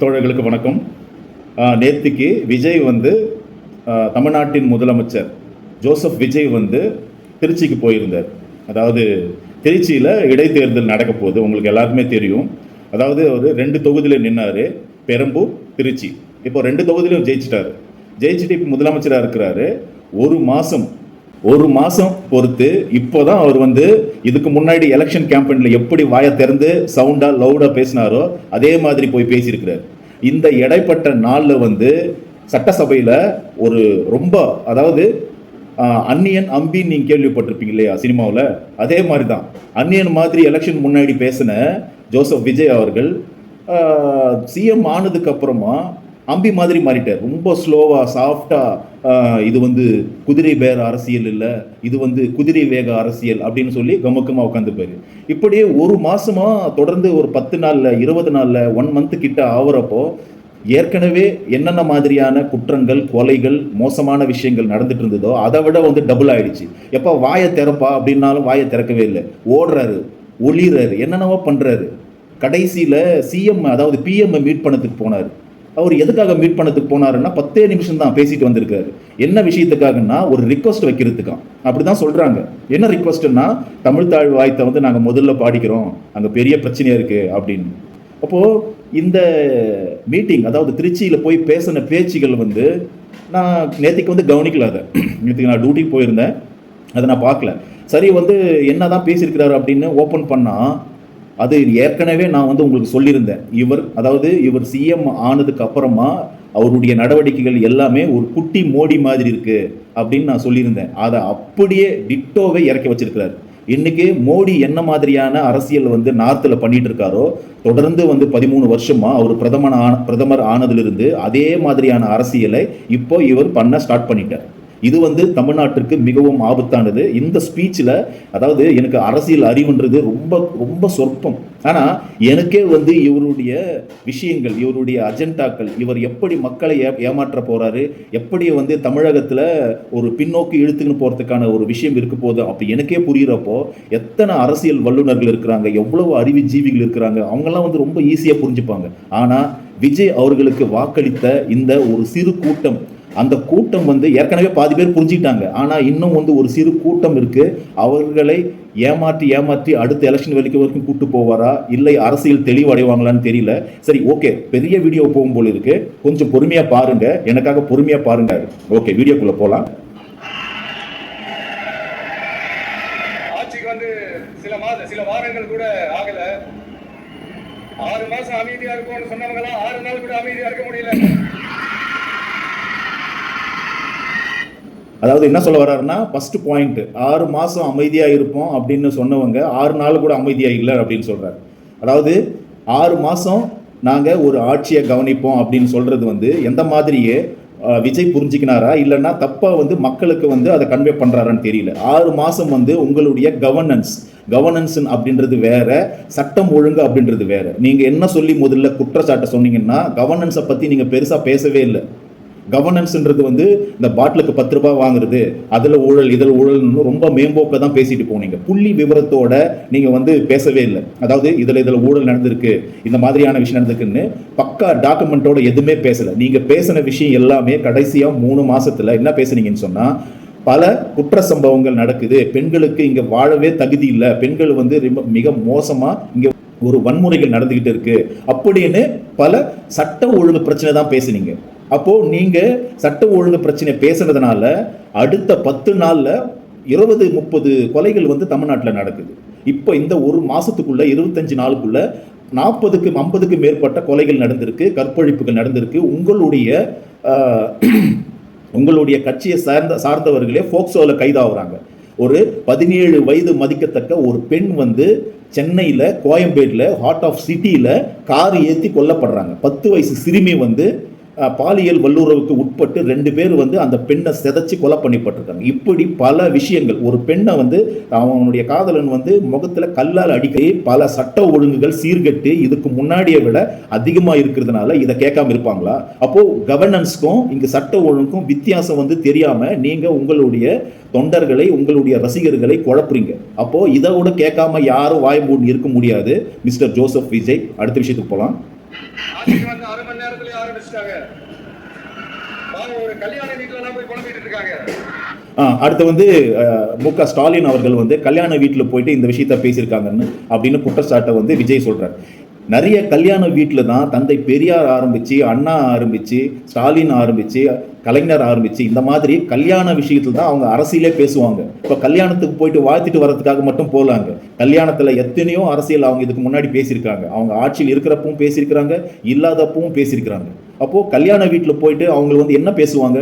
தோழர்களுக்கு வணக்கம். நேத்திக்கு விஜய் வந்து தமிழ்நாட்டின் முதலமைச்சர் ஜோசப் விஜய் வந்து திருச்சிக்கு போயிருந்தார். அதாவது திருச்சியில் இடைத்தேர்தல் நடக்க போகுது, உங்களுக்கு எல்லாருக்குமே தெரியும். அதாவது அவர் 2 தொகுதியில் நின்னார், பெரம்பூர், திருச்சி. இப்போ 2 தொகுதியிலும் ஜெயிச்சுட்டு இப்போ முதலமைச்சராக இருக்கிறாரு. ஒரு மாதம் பொறுத்து இப்போதான் அவர் வந்து இதுக்கு முன்னாடி எலெக்ஷன் கேம்பெயினில் எப்படி வாயை திறந்து சவுண்டாக லவுடாக பேசினாரோ அதே மாதிரி போய் பேசியிருக்கிறார். இந்த இடைப்பட்ட நாளில் வந்து சட்டசபையில் ஒரு ரொம்ப, அதாவது அன்னியன் அம்பின்னு நீங்கள் கேள்விப்பட்டிருப்பீங்க இல்லையா சினிமாவில், அதே மாதிரி தான் அன்னியன் மாதிரி எலெக்ஷன் முன்னாடி பேசின ஜோசப் விஜய் அவர்கள் சிஎம் ஆனதுக்கு அப்புறமா அம்பி மாதிரி மாறிட்டார். ரொம்ப ஸ்லோவாக சாஃப்டாக இது வந்து குதிரை பேர அரசியல் இல்லை, இது வந்து குதிரை வேக அரசியல் அப்படின்னு சொல்லி கமுக்கமாக உட்காந்துப்பாரு. இப்படியே ஒரு மாதமாக தொடர்ந்து ஒரு 10 நாளில் 20 நாளில் 1 மந்த் கிட்ட ஆகுறப்போ ஏற்கனவே என்னென்ன மாதிரியான குற்றங்கள், கொலைகள், மோசமான விஷயங்கள் நடந்துட்டு இருந்ததோ அதை விட வந்து டபுள் ஆயிடுச்சு. எப்போ வாயை திறப்பா அப்படின்னாலும் வாயை திறக்கவே இல்லை, ஓடுறாரு, ஒளிறாரு, என்னென்னவோ பண்ணுறாரு. கடைசியில் சிஎம், அதாவது பிஎம் மீட் பண்ணதுக்கு போனார். அவர் எதுக்காக மீட் பண்ணதுக்கு போனாருன்னா 10 நிமிஷம் தான் பேசிட்டு வந்திருக்காரு. என்ன விஷயத்துக்காகன்னா ஒரு ரிக்வஸ்ட் வைக்கிறதுக்காக, அப்படிதான் சொல்றாங்க. என்ன ரிக்வஸ்ட்னா, தமிழ் தாழ் வாய்த்தை வந்து நாங்கள் முதல்ல பாடிக்கிறோம், அங்கே பெரிய பிரச்சனையா இருக்கு அப்படின்னு. அப்போ இந்த மீட்டிங், அதாவது திருச்சியில் போய் பேசின பேச்சுகள் வந்து நான் நேற்றுக்கு வந்து கவனிக்கல. நேற்றுக்கு நான் டியூட்டிக்கு போயிருந்தேன், அதை நான் பார்க்கல. சரி, வந்து என்னதான் பேசியிருக்கிறாரு அப்படின்னு ஓப்பன் பண்ணா அது ஏற்கனவே நான் வந்து உங்களுக்கு சொல்லியிருந்தேன். இவர் சிஎம் ஆனதுக்கு அப்புறமா அவருடைய நடவடிக்கைகள் எல்லாமே ஒரு குட்டி மோடி மாதிரி இருக்கு அப்படின்னு நான் சொல்லியிருந்தேன். அதை அப்படியே டிட்டோவை இறக்கி வச்சிருக்கிறாரு. இன்னைக்கு மோடி என்ன மாதிரியான அரசியல் வந்து நார்த்தில் பண்ணிட்டு இருக்காரோ, தொடர்ந்து வந்து 13 வருஷமா அவர் பிரதமர் ஆனதிலிருந்து அதே மாதிரியான அரசியலை இப்போ இவர் பண்ண ஸ்டார்ட் பண்ணிட்டார். இது வந்து தமிழ்நாட்டிற்கு மிகவும் ஆபத்தானது. இந்த ஸ்பீச்சில், அதாவது எனக்கு அரசியல் அறிவுன்றது ரொம்ப ரொம்ப சொற்பம், ஆனால் எனக்கே வந்து இவருடைய விஷயங்கள், இவருடைய அஜெண்டாக்கள், இவர் எப்படி மக்களை ஏமாற்ற போறாரு, எப்படி வந்து தமிழகத்தில் ஒரு பின்னோக்கி இழுத்துன்னு போகிறதுக்கான ஒரு விஷயம் இருக்க போகுது அப்படி எனக்கே புரிகிறப்போ, எத்தனை அரசியல் வல்லுநர்கள் இருக்கிறாங்க, எவ்வளவு அறிவுஜீவிகள் இருக்கிறாங்க, அவங்கெல்லாம் வந்து ரொம்ப ஈஸியாக புரிஞ்சுப்பாங்க. ஆனால் விஜய் அவர்களுக்கு வாக்களித்த இந்த ஒரு சிறு கூட்டம், அந்த கூட்டம் வந்து ஏற்கனவே பாதி பேர் புரிஞ்சுக்கிட்டாங்க. ஆனால் இன்னும் வந்து ஒரு சிறு கூட்டம் இருக்கு. அவர்களை ஏமாற்றி அடுத்த எலெக்ஷன் வரைக்கும் கூட்டு போவாரா, இல்லை அரசியல் தெளிவடைவாங்களான்னு தெரியல. சரி, ஓகே, பெரிய வீடியோ போகும் போல இருக்கு, கொஞ்சம் பொறுமையா பாருங்க, எனக்காக பொறுமையா பாருங்க. ஓகே, வீடியோக்குள்ள போலாம். ஆட்சிக்கு வந்து சில வாரங்கள் கூட ஆகல. 6 மாசம் அமைதியா இருக்கும்னு சொன்னவங்க எல்லாம் 6 நாள் கூட அமைதியா இருக்க முடியல. அதாவது என்ன சொல்ல வர்றாருன்னா, ஃபர்ஸ்ட் பாயிண்ட், 6 மாதம் அமைதியாக இருப்போம் அப்படின்னு சொன்னவங்க 6 நாள் கூட அமைதியாக இல்லை அப்படின்னு சொல்கிறார். அதாவது 6 மாதம் நாங்கள் ஒரு ஆட்சியை கவனிப்போம் அப்படின்னு சொல்கிறது வந்து எந்த மாதிரியே விஜய் புரிஞ்சிக்கினாரா, இல்லைன்னா தப்பாக வந்து மக்களுக்கு வந்து அதை கன்வே பண்ணுறாரான்னு தெரியல. 6 மாதம் வந்து உங்களுடைய கவர்னன்ஸ் அப்படின்றது வேற, சட்டம் ஒழுங்கு அப்படின்றது வேற. நீங்கள் என்ன சொல்லி முதல்ல குற்றச்சாட்டை சொன்னீங்கன்னா, கவர்னன்ஸை பற்றி நீங்கள் பெருசாக பேசவே இல்லை. கவர்னன்ஸ்ன்றது வந்து இந்த பாட்டிலுக்கு 10 ரூபாய் வாங்குறது, அதில் ஊழல் இதில் ஊழல்னு ரொம்ப மேம்போக்க தான் பேசிட்டு போனீங்க. புள்ளி விவரத்தோட நீங்கள் வந்து பேசவே இல்லை. அதாவது இதில் ஊழல் நடந்திருக்கு, இந்த மாதிரியான விஷயம் நடந்திருக்குன்னு பக்கா டாக்குமெண்ட்டோட எதுவுமே பேசலை. நீங்கள் பேசின விஷயம் எல்லாமே கடைசியாக 3 மாதத்தில் என்ன பேசுனீங்கன்னு சொன்னால், பல குற்ற சம்பவங்கள் நடக்குது, பெண்களுக்கு இங்கே வாழவே தகுதி இல்லை, பெண்கள் வந்து மிக மோசமாக இங்கே ஒரு வன்முறைகள் நடந்துக்கிட்டு இருக்கு அப்படின்னு பல சட்ட ஒழுங்கு பிரச்சனை தான் பேசுனீங்க. அப்போ நீங்க சட்ட ஒழுங்கு பிரச்சனை பேசுனதுனால அடுத்த 10 நாள்ல 20-30 கொலைகள் வந்து தமிழ்நாட்டில் நடக்குது. இப்போ இந்த ஒரு மாசத்துக்குள்ள 25 நாளுக்குள்ள 40-50க்கு மேற்பட்ட கொலைகள் நடந்திருக்கு, கற்பழிப்புகள் நடந்திருக்கு. உங்களுடைய கட்சியை சார்ந்தவர்களே போக்சோவில் கைதாகிறாங்க. ஒரு 17 வயது மதிக்கத்தக்க ஒரு பெண் வந்து சென்னையில், கோயம்பேட்டில், ஹார்ட் ஆஃப் சிட்டியில் கார் ஏற்றி கொல்லப்படுறாங்க. 10 வயசு சிறுமி வந்து பாலியல் வல்லுறவுக்கு உட்பட்டு 2 பேர் வந்து அந்த பெண்ணை சிதைச்சு கொலை பண்ணிப்பட்டிருக்காங்க. இப்படி பல விஷயங்கள். ஒரு பெண்ணை வந்து அவனுடைய காதலன் வந்து முகத்தில் கல்லால் அடிக்கடி பல சட்ட ஒழுங்குகள் சீர்கட்டு இதுக்கு முன்னாடியை விட அதிகமாக இருக்கிறதுனால இதை கேட்காம இருப்பாங்களா? அப்போ கவர்னன்ஸ்க்கும் இங்கே சட்ட ஒழுங்குக்கும் வித்தியாசம் வந்து தெரியாம நீங்க உங்களுடைய தொண்டர்களை, உங்களுடைய ரசிகர்களை குழப்புறீங்க. அப்போ இதை கூட கேட்காம யாரும் வாய் மூடி இருக்க முடியாது. மிஸ்டர் ஜோசப் விஜய், அடுத்த விஷயத்துக்கு போகலாம். ஆட்சிக்கு வந்து 1/2 மணி நேரத்திலேயே ஆரம்பிச்சிட்டாங்க. பாவம், ஒரு கல்யாண வீட்டுல எல்லாம் போய் குழம்பிட்டு இருக்காங்க. அடுத்து வந்து மு.க. ஸ்டாலின் அவர்கள் வந்து கல்யாண வீட்டில் போயிட்டு இந்த விஷயத்த பேசியிருக்காங்கன்னு அப்படின்னு குற்றச்சாட்டை வந்து விஜய் சொல்றார். நிறைய கல்யாண வீட்டில் தான் தந்தை பெரியார் ஆரம்பிச்சு, அண்ணா ஆரம்பிச்சு, ஸ்டாலின் ஆரம்பிச்சு, கலைஞர் ஆரம்பிச்சு, இந்த மாதிரி கல்யாண விஷயத்துல தான் அவங்க அரசியலே பேசுவாங்க. இப்போ கல்யாணத்துக்கு போயிட்டு வாழ்த்திட்டு வர்றதுக்காக மட்டும் போகலாங்க. கல்யாணத்துல எத்தனையோ அரசியல் அவங்க இதுக்கு முன்னாடி பேசியிருக்காங்க. அவங்க ஆட்சியில் இருக்கிறப்பவும் பேசியிருக்கிறாங்க, இல்லாதப்பவும் பேசியிருக்கிறாங்க. அப்போ கல்யாண வீட்டில் போயிட்டு அவங்க வந்து என்ன பேசுவாங்க?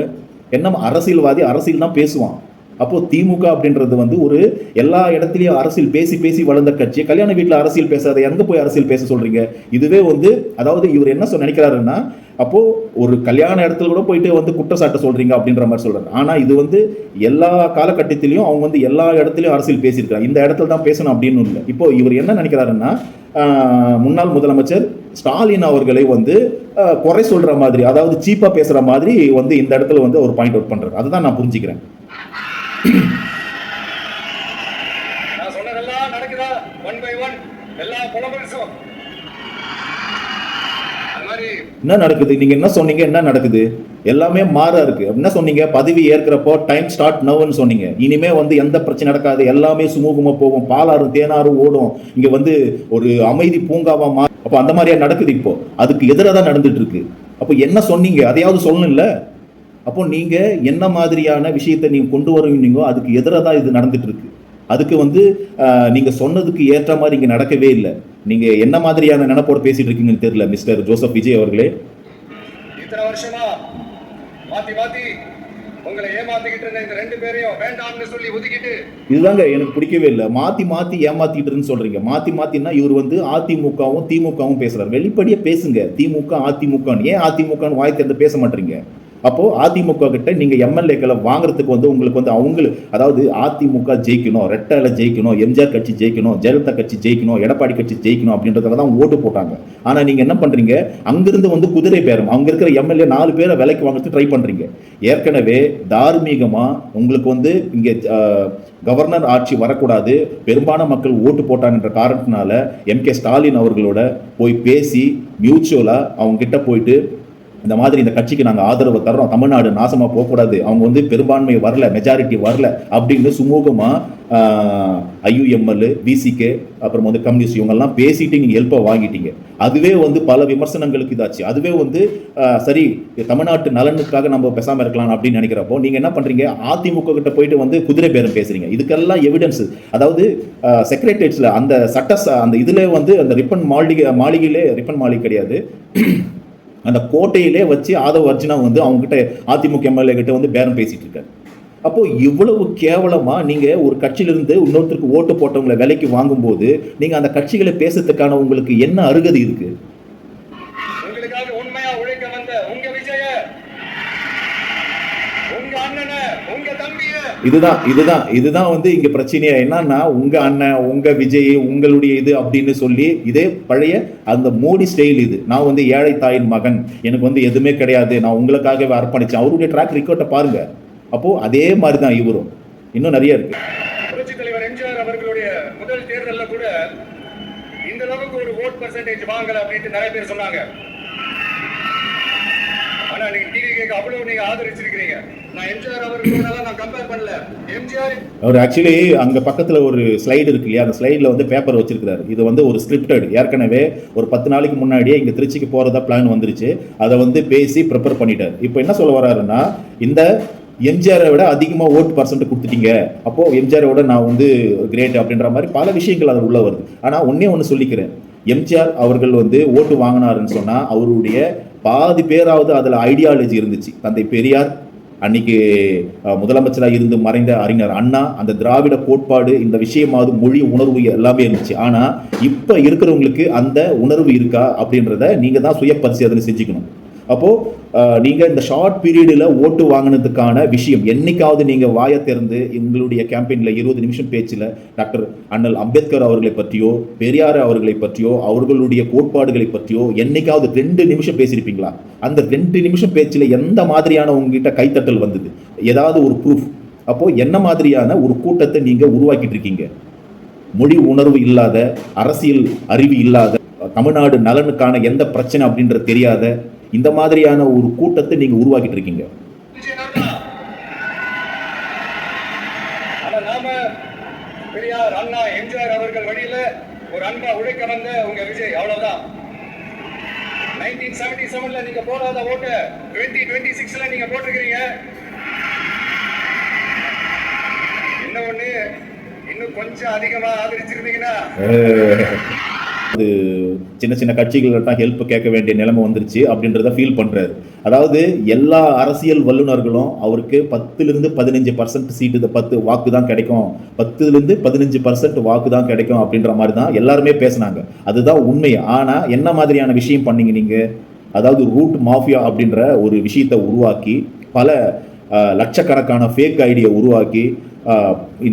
என்ன அரசியல்வாதி அரசியல் தான் பேசுவான். அப்போ திமுக அப்படின்றது வந்து ஒரு எல்லா இடத்துலயும் அரசியல் பேசி பேசி வளர்ந்த கட்சி. கல்யாண வீட்டில் அரசியல் பேசாத எங்க போய் அரசியல் பேச சொல்றீங்க? இதுவே வந்து அதாவது இவர் என்ன நினைக்கிறாருன்னா, அப்போ ஒரு கல்யாண இடத்துல கூட போயிட்டு வந்து குற்றச்சாட்டை சொல்றீங்க அப்படின்ற மாதிரி சொல்றாரு. ஆனா இது வந்து எல்லா காலகட்டத்திலையும் அவங்க வந்து எல்லா இடத்துலயும் அரசியல் பேசியிருக்காங்க. இந்த இடத்துல தான் பேசணும் அப்படின்னு இல்லை. இப்போ இவர் என்ன நினைக்கிறாருன்னா, முன்னாள் முதலமைச்சர் ஸ்டாலின் அவர்களை வந்து குறை சொல்ற மாதிரி, அதாவது சீப்பா பேசுற மாதிரி வந்து இந்த இடத்துல வந்து ஒரு பாயிண்ட் அவுட் பண்றாரு. அதுதான் நான் புரிஞ்சுக்கிறேன். நான் சொன்னதெல்லாம் நடக்குதா? 1 by 1 எல்லா புலம்பல்ஸும் அது மாதிரி என்ன நடக்குது? நீங்க என்ன சொன்னீங்க? என்ன நடக்குது? எல்லாமே மாறா இருக்கு. என்ன சொன்னீங்க? பதவி ஏற்கிறப்போ டைம் ஸ்டார்ட் நவ்னு சொன்னீங்க. இனிமே வந்து எந்த பிரச்சனை நடக்காது, எல்லாமே சுமூகமா போகும், பாலாறும் தேனாரும் ஓடும், இங்க வந்து ஒரு அமைதி பூங்காவா மாறும். அப்போ அந்த மாதிரியா நடக்குது? இப்போ அதுக்கு எதிராக தான் நடந்துட்டு இருக்கு. அப்போ என்ன சொன்னீங்க? அதையாவது சொல்லணும்ல. அப்போ நீங்க என்ன மாதிரியான விஷயத்தை நீங்க கொண்டு வருவீங்களோ அதுக்கு எதிராக தான் இது நடந்துட்டு இருக்கு. அதுக்கு வந்து நீங்க சொன்னதுக்கு ஏற்ற மாதிரி இங்க நடக்கவே இல்லை. நீங்க என்ன மாதிரியான நினைப்போடு பேசிட்டு இருக்கீங்கன்னு தெரியல மிஸ்டர் ஜோசப் விஜய் அவர்களே. இத்தனை வருஷமா மாத்தி மாத்தி உங்களை ஏமாத்திக்கிட்டு இருந்த இந்த 2 பேரையும் வேண்டாம்னு சொல்லி ஒதுக்கிட்டு, இதுதாங்க எனக்கு பிடிக்கவே இல்லை. மாத்தி மாத்தி ஏமாத்திட்டுன்னு சொல்றீங்க. மாத்தி மாத்தினா இவர் வந்து அதிமுகவும் திமுகவும் பேசுறாரு. வெளிப்படையா பேசுங்க. திமுக அதிமுக. ஏன் அதிமுகன்னு வாய் திறந்து பேச மாட்டீங்க? அப்போ அதிமுக கிட்ட நீங்க எம்எல்ஏக்களை வாங்குறதுக்கு வந்து உங்களுக்கு வந்து அவங்களுக்கு, அதாவது அதிமுக ஜெயிக்கணும், ரெட்டை ஜெயிக்கணும், எம்ஜிஆர் கட்சி ஜெயிக்கணும், ஜெயலலிதா கட்சி ஜெயிக்கணும், எடப்பாடி கட்சி ஜெயிக்கணும் அப்படின்றதுல தான் ஓட்டு போட்டாங்க. ஆனா நீங்க என்ன பண்றீங்க? அங்கிருந்து வந்து குதிரை பேரம், அங்க இருக்கிற எம்எல்ஏ 4 பேரை விலைக்கு வாங்குறதுக்கு ட்ரை பண்றீங்க. ஏற்கனவே தார்மீகமா உங்களுக்கு வந்து இங்க கவர்னர் ஆட்சி வரக்கூடாது, பெரும்பாலான மக்கள் ஓட்டு போட்டாங்கன்ற காரணத்தினால எம்.கே. ஸ்டாலின் அவர்களோட போய் பேசி மியூச்சுவலா அவங்க கிட்ட போயிட்டு இந்த மாதிரி இந்த கட்சிக்கு நாங்கள் ஆதரவு தர்றோம், தமிழ்நாடு நாசமாக போகக்கூடாது, அவங்க வந்து பெரும்பான்மை வரல, மெஜாரிட்டி வரல அப்படின்னு சுமூகமாக ஐயுஎம்எல், விசிகே, அப்புறம் வந்து கம்யூனிஸ்ட் இவங்கெல்லாம் பேசிட்டு நீங்கள் ஹெல்ப்பை வாங்கிட்டீங்க. அதுவே வந்து பல விமர்சனங்களுக்கு இதாச்சு. அதுவே வந்து சரி தமிழ்நாட்டு நலனுக்காக நம்ம பேசாமல் இருக்கலாம் அப்படின்னு நினைக்கிறப்போ நீங்கள் என்ன பண்ணுறீங்க? அதிமுக கிட்ட போயிட்டு வந்து குதிரை பேரம் பேசுறீங்க. இதுக்கெல்லாம் எவிடன்ஸ், அதாவது செக்ரட்டரியேட்ஸில் அந்த அந்த இதில் வந்து அந்த ரிப்பன் மாளிகையிலே, ரிப்பன் மாளிகை கிடையாது, அந்த கோட்டையிலே வச்சு ஆதவ அர்ஜுனா வந்து அவங்க கிட்ட அதிமுக எம்எல்ஏ கிட்ட வந்து பேரம் பேசிட்டு இருக்காரு. அப்போ இவ்வளவு கேவலமா நீங்க ஒரு கட்சியிலிருந்து இன்னொருத்தருக்கு ஓட்டு போட்டவங்களை விலைக்கு வாங்கும்போது நீங்க அந்த கட்சிகளை பேசுறதுக்கான உங்களுக்கு என்ன அருகதை இருக்கு? உங்களுக்காக உண்மையா உழைக்க வந்த உங்க விஜய, உங்க அண்ணனை, உங்க தம்பிய, இதுதான் வந்து இங்க பிரச்சனையா என்னன்னா, உங்க அண்ணன், உங்க விஜய், உங்களுடைய இது அப்படின்னு சொல்லி இதே பழைய அந்த மோடி ஸ்டைல். இது நான் வந்து ஏழை தாயின் மகன், எனக்கு வந்து எதுவுமே கிடையாது, நான் உங்களுக்காகவே அர்ப்பணிச்சேன். அவருடைய ட்ராக் ரெக்கார்டை பாருங்க. அப்போ அதே மாதிரி தான் இவரும். இன்னும் நிறைய இருக்கு. புரட்சி தலைவர் எம்ஜிஆர் அவர்களுடைய முதல் தேர்தல்ல கூட இந்த அளவுக்கு ஒரு ஓட் பெர்சன்டேஜ் வாங்கல அப்படின்னு நிறைய பேர் சொன்னாங்க. ஆனா நீங்க டிவிக்கு அவ்வளவு நீங்க ஆதரிச்சிருக்கீங்க. நான் எம்ஜிஆர் அவர்களோட நான் கம்பேர் பண்ணல. எம்ஜிஆர் அவர் ஆக்சுவலி அங்க பக்கத்துல ஒரு ஸ்லைடு இருக்கு இல்லையா, அந்த ஸ்லைட்ல வந்து பேப்பர் வச்சிருக்காரு. இது வந்து ஒரு ஸ்கிரிப்டட், ஏற்கனவே ஒரு 10 நாளைக்கு முன்னாடியே இங்க திருச்சிக்கு போறதா பிளான் வந்துருச்சு. அதை வந்து பேசி ப்ரிப்பேர் பண்ணிட்டாரு. இப்போ என்ன சொல்ல வர்றாருன்னா, இந்த எம்ஜிஆரை விட அதிகமாக ஓட்டு பர்சன்ட் கொடுத்துட்டீங்க, அப்போ எம்ஜிஆரை விட நான் வந்து கிரேட் அப்படின்ற மாதிரி பல விஷயங்கள் அது உள்ள வருது. ஆனால் ஒன்று சொல்லிக்கிறேன், எம்ஜிஆர் அவர்கள் வந்து ஓட்டு வாங்கினாருன்னு சொன்னால் அவருடைய பாதி பேராவது அதில் ஐடியாலஜி இருந்துச்சு. தந்தை பெரியார், அன்னைக்கு முதலமைச்சராக இருந்து மறைந்த அறிஞர் அண்ணா, அந்த திராவிட கோட்பாடு, இந்த விஷயமாவது மொழி உணர்வு எல்லாமே இருந்துச்சு. ஆனால் இப்போ இருக்கிறவங்களுக்கு அந்த உணர்வு இருக்கா அப்படின்றத நீங்கள் தான் சுய பரிசோதனை செஞ்சுக்கணும். அப்போது நீங்கள் இந்த ஷார்ட் பீரியடில் ஓட்டு வாங்கினதுக்கான விஷயம் என்னைக்காவது நீங்கள் வாயை திறந்து எங்களுடைய கேம்பெயினில் 20 நிமிஷம் பேச்சில் டாக்டர் அண்ணல் அம்பேத்கர் அவர்களை பற்றியோ, பெரியார் அவர்களை பற்றியோ, அவர்களுடைய கோட்பாடுகளை பற்றியோ என்னைக்காவது 2 நிமிஷம் பேசியிருப்பீங்களா? அந்த 2 நிமிஷம் பேச்சில் எந்த மாதிரியான உங்ககிட்ட கைத்தட்டல் வந்தது? ஏதாவது ஒரு ப்ரூஃப்? அப்போது என்ன மாதிரியான ஒரு கூட்டத்தை நீங்கள் உருவாக்கிட்டு இருக்கீங்க? மொழி உணர்வு இல்லாத, அரசியல் அறிவு இல்லாத, தமிழ்நாடு நலனுக்கான எந்த பிரச்சனை அப்படின்றது தெரியாத இந்த மாதிரியான ஒரு கூட்டத்தை நீங்க உருவாக்கிட்டு இருக்கீங்க. ஆனா நாம பெரியார், அண்ணா, எம்ஜிஆர் அவர்கள் வழியில ஒரு அன்பா உழைக்க வந்த உங்க விஜய், அவ்வளவுதான். 1977ல நீங்க போடாத ஓட்ட 2026ல நீங்க போட்டிருக்கீங்க. என்ன ஒண்ணு, இன்னும் கொஞ்சம் அதிகமா ஆதரிச்சிருந்தீங்கன்னா அது சின்ன சின்ன கட்சிகள்கிட்ட ஹெல்ப் கேட்க வேண்டிய நிலைமை வந்துருச்சு அப்படின்றத ஃபீல் பண்றாரு. அதாவது எல்லா அரசியல் வல்லுநர்களும் அவருக்கு 10-15% சீட்டு, 10 வாக்கு தான் கிடைக்கும், 10-15% வாக்கு தான் கிடைக்கும் அப்படின்ற மாதிரி தான் எல்லாருமே பேசினாங்க. அதுதான் உண்மை. ஆனா என்ன மாதிரியான விஷயம் பண்ணீங்க நீங்க? அதாவது ரூட் மாஃபியா அப்படின்ற ஒரு விஷயத்தை உருவாக்கி பல லட்சக்கணக்கான ஃபேக் ஐடியை உருவாக்கி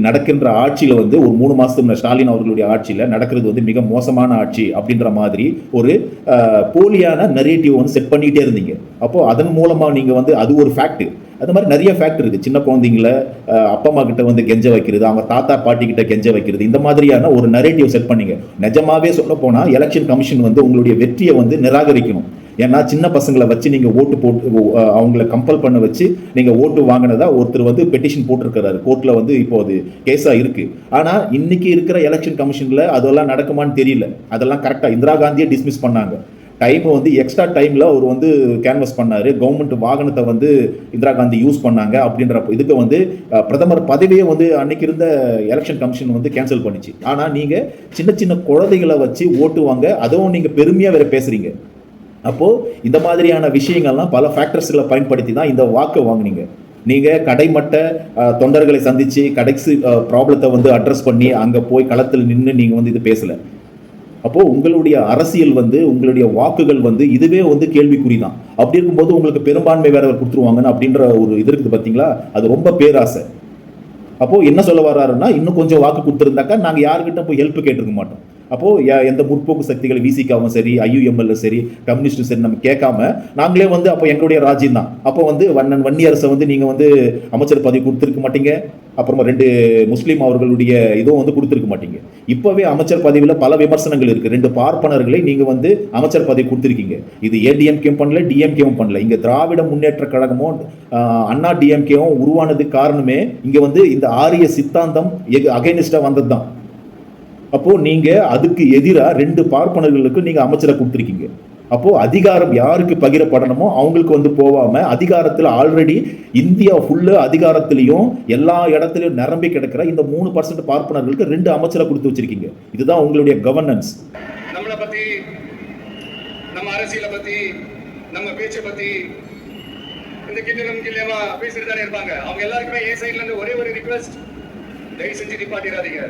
நடக்கின்ற ஆட்சியில் வந்து ஒரு 3 மாதத்துக்கு முன்னாடி ஸ்டாலின் அவர்களுடைய ஆட்சியில் நடக்கிறது வந்து மிக மோசமான ஆட்சி அப்படின்ற மாதிரி ஒரு போலியான நரேட்டிவ் வந்து செட் பண்ணிகிட்டே இருந்தீங்க. அப்போது அதன் மூலமாக நீங்கள் வந்து அது ஒரு ஃபேக்ட். அது மாதிரி நிறைய ஃபேக்ட் இருக்குது. சின்ன குழந்தைங்கள அப்பா அம்மா கிட்ட வந்து கெஞ்ச வைக்கிறது, அவங்க தாத்தா பாட்டி கிட்ட கெஞ்ச வைக்கிறது, இந்த மாதிரியான ஒரு நரேட்டிவ் செட் பண்ணீங்க. நிஜமாவே சொல்ல போனால் எலெக்ஷன் கமிஷன் வந்து உங்களுடைய வெற்றியை வந்து நிராகரிக்கணும். ஏன்னா சின்ன பசங்களை வச்சு நீங்கள் ஓட்டு போட்டு அவங்கள கம்பல் பண்ண வச்சு நீங்கள் ஓட்டு வாங்கினதா ஒருத்தர் வந்து பெட்டிஷன் போட்டிருக்கிறாரு. கோர்ட்டில் வந்து இப்போ அது கேஸாக இருக்குது. ஆனால் இன்னைக்கு இருக்கிற எலெக்ஷன் கமிஷனில் அதெல்லாம் நடக்குமான்னு தெரியல. அதெல்லாம் கரெக்டாக இந்திரா காந்தியை டிஸ்மிஸ் பண்ணாங்க. டைம் வந்து எக்ஸ்ட்ரா டைமில் அவர் வந்து கேன்வஸ் பண்ணார். கவர்மெண்ட் வாகனத்தை வந்து இந்திரா காந்தி யூஸ் பண்ணாங்க அப்படின்ற இதுக்கு வந்து பிரதமர் பதவியை வந்து அன்னைக்கு இருந்த எலெக்ஷன் கமிஷன் வந்து கேன்சல் பண்ணிச்சு. ஆனால் நீங்கள் சின்ன சின்ன குழந்தைகளை வச்சு ஓட்டு வாங்க, அதுவும் நீங்கள் பெருமையாக வேற பேசுகிறீங்க. அப்போது இந்த மாதிரியான விஷயங்கள்லாம் பல ஃபேக்டர்ஸ்களை பயன்படுத்தி தான் இந்த வாக்கை வாங்கினீங்க. நீங்கள் கடைமட்ட தொண்டர்களை சந்தித்து கடைசி ப்ராப்ளத்தை வந்து அட்ரஸ் பண்ணி அங்கே போய் களத்தில் நின்று நீங்கள் வந்து இது பேசலை. அப்போது உங்களுடைய அரசியல் வந்து உங்களுடைய வாக்குகள் வந்து இதுவே வந்து கேள்விக்குறி தான். அப்படி இருக்கும்போது உங்களுக்கு பெரும்பான்மை வேற கொடுத்துருவாங்கன்னு அப்படின்ற ஒரு இது இருக்குது பார்த்தீங்களா? அது ரொம்ப பேராசை. அப்போது என்ன சொல்ல வர்றாருன்னா, இன்னும் கொஞ்சம் வாக்கு கொடுத்துருந்தாக்கா நாங்கள் யாருக்கிட்ட போய் ஹெல்ப் கேட்டிருக்க மாட்டோம். அப்போது எந்த முற்போக்கு சக்திகள் விசிகாவும் சரி, ஐயுஎம்எல்ல சரி, கம்யூனிஸ்டும் சரி நம்ம கேட்காம நாங்களே வந்து அப்போ எங்களுடைய ராஜ்யம் தான். அப்போ வந்து வன்னியரசை வந்து நீங்கள் வந்து அமைச்சர் பதவி கொடுத்துருக்க மாட்டீங்க. அப்புறமா 2 முஸ்லீம் அவர்களுடைய இதுவும் வந்து கொடுத்துருக்க மாட்டீங்க. இப்போவே அமைச்சர் பதவியில் பல விமர்சனங்கள் இருக்குது. 2 பார்ப்பனர்களை நீங்கள் வந்து அமைச்சர் பதவி கொடுத்துருக்கீங்க. இது ஏடிஎம்கேவும் பண்ணல, டிஎம்கேவும் பண்ணல. இங்கே திராவிட முன்னேற்ற கழகமும் அண்ணா டிஎம்கேவும் உருவானதுக்கு காரணமே இங்கே வந்து இந்த ஆரிய சித்தாந்தம் அகைனிஸ்டாக வந்தது தான். அப்போ நீங்க அதுக்கு எதிராக 2 பார்ப்பனர்களுக்கு நீங்க அமைச்சரை கொடுத்துருக்கீங்க. அப்போ அதிகாரம் யாருக்கு பகிரப்படணுமோ அவங்களுக்கு வந்து போகாம அதிகாரத்தில் ஆல்ரெடி இந்தியா ஃபுல்லு அதிகாரத்திலையும் எல்லா இடத்துலையும் நிரம்பி கிடக்கிற இந்த 3% பார்ப்பனர்களுக்கு 2 அமைச்சரை கொடுத்து வச்சிருக்கீங்க. இதுதான் உங்களுடைய கவர்னன்ஸ். நம்மளை பத்தி, நம்ம அரசியலை பத்தி, நம்ம பேச்சை பத்தி இந்த கிண்ணம் கிள்ளையமா பேசிட்டு தானே இருப்பாங்க. அவங்க எல்லாருக்குமே என் சைட்ல இருந்து ஒரே ஒரு ரிக்வெஸ்ட், தயவு செஞ்சு நிப்பாட்டிடாதீங்க.